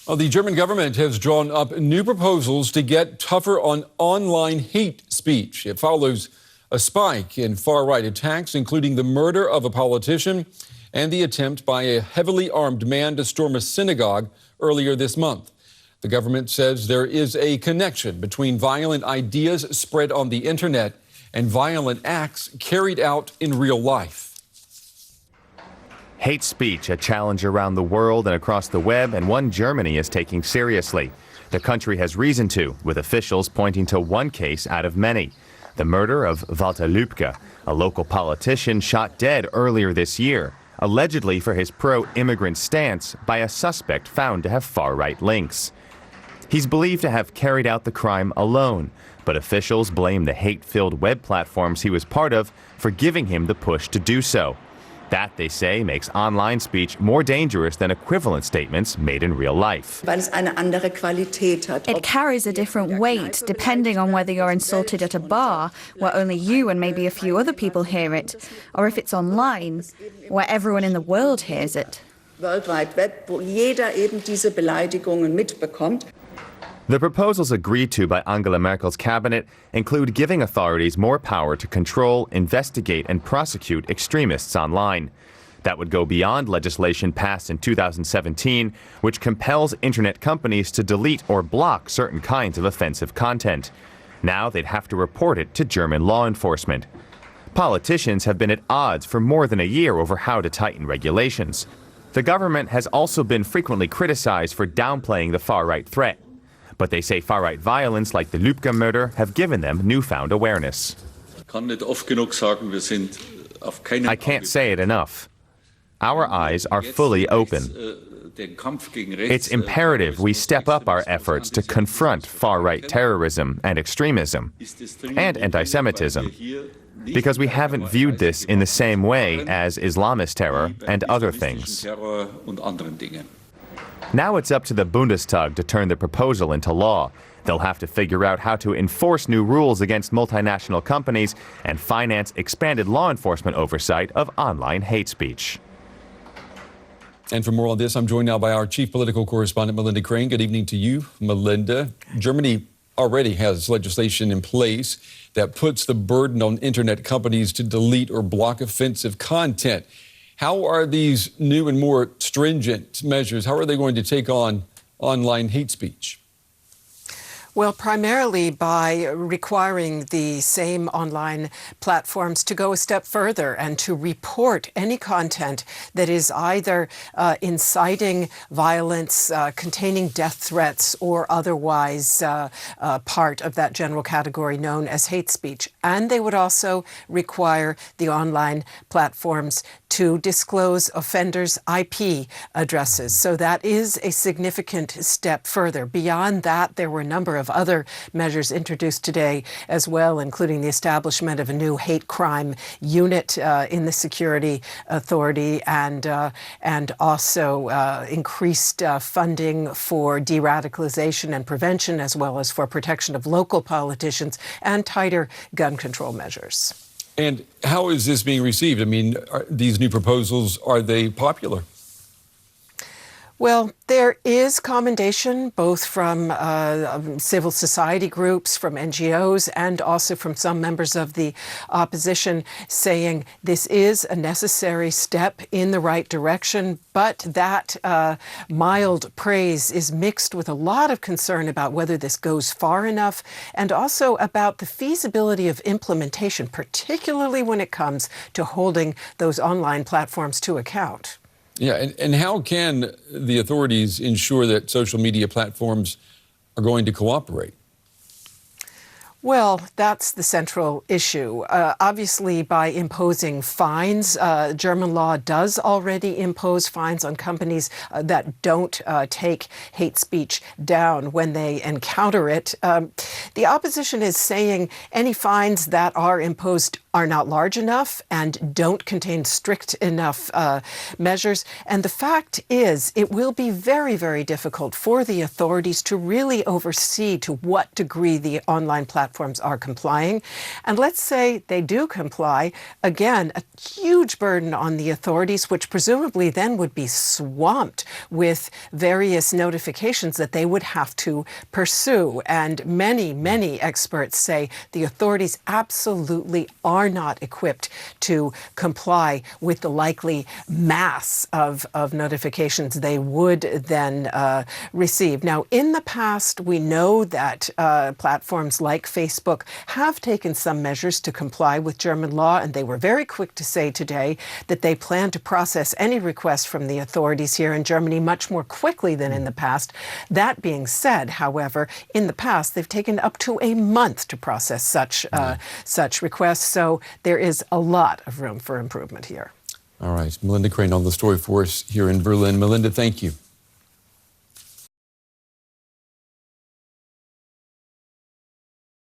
Well, the German government has drawn up new proposals to get tougher on online hate speech. It follows a spike in far-right attacks, including the murder of a politician and the attempt by a heavily armed man to storm a synagogue earlier this month. The government says there is a connection between violent ideas spread on the internet and violent acts carried out in real life. Hate speech, a challenge around the world and across the web, and one Germany is taking seriously. The country has reason to, with officials pointing to one case out of many. The murder of Walter Lübcke, a local politician shot dead earlier this year, allegedly for his pro-immigrant stance by a suspect found to have far-right links. He's believed to have carried out the crime alone, but officials blame the hate-filled web platforms he was part of for giving him the push to do so. That, they say, makes online speech more dangerous than equivalent statements made in real life. It carries a different weight depending on whether you're insulted at a bar, where only you and maybe a few other people hear it, or if it's online, where everyone in the world hears it. The proposals agreed to by Angela Merkel's cabinet include giving authorities more power to control, investigate, and prosecute extremists online. That would go beyond legislation passed in 2017, which compels internet companies to delete or block certain kinds of offensive content. Now they'd have to report it to German law enforcement. Politicians have been at odds for more than a year over how to tighten regulations. The government has also been frequently criticized for downplaying the far-right threat. But they say far-right violence like the Lübcke murder have given them newfound awareness. I can't say it enough. Our eyes are fully open. It's imperative we step up our efforts to confront far-right terrorism and extremism and anti-Semitism, because we haven't viewed this in the same way as Islamist terror and other things. Now it's up to the Bundestag to turn the proposal into law. They'll have to figure out how to enforce new rules against multinational companies and finance expanded law enforcement oversight of online hate speech. And for more on this, I'm joined now by our chief political correspondent, Melinda Crane. Good evening to you, Melinda. Germany already has legislation in place that puts the burden on internet companies to delete or block offensive content. How are these new and more stringent measures, how are they going to take on online hate speech? Well, primarily by requiring the same online platforms to go a step further and to report any content that is either inciting violence, containing death threats, or otherwise part of that general category known as hate speech. And they would also require the online platforms to disclose offenders' IP addresses. So that is a significant step further. Beyond that, there were a number of other measures introduced today as well, including the establishment of a new hate crime unit in the security authority, and also increased funding for de-radicalization and prevention, as well as for protection of local politicians and tighter gun control measures. And how is this being received? I mean, these new proposals, are they popular? Well, there is commendation both from civil society groups, from NGOs, and also from some members of the opposition saying this is a necessary step in the right direction, but that mild praise is mixed with a lot of concern about whether this goes far enough, and also about the feasibility of implementation, particularly when it comes to holding those online platforms to account. Yeah, and how can the authorities ensure that social media platforms are going to cooperate? Well, that's the central issue. Obviously, by imposing fines, German law does already impose fines on companies that don't take hate speech down when they encounter it. The opposition is saying any fines that are imposed are not large enough and don't contain strict enough measures. And the fact is, it will be very, very difficult for the authorities to really oversee to what degree the online platforms are complying. And let's say they do comply, again, a huge burden on the authorities, which presumably then would be swamped with various notifications that they would have to pursue. And many, many experts say the authorities absolutely are not equipped to comply with the likely mass of notifications they would then receive. Now, in the past, we know that platforms like Facebook have taken some measures to comply with German law, and they were very quick to say today that they plan to process any request from the authorities here in Germany much more quickly than in the past. That being said, however, in the past, they've taken up to a month to process such requests. So there is a lot of room for improvement here. All right. Melinda Crane on the story for us here in Berlin. Melinda, thank you.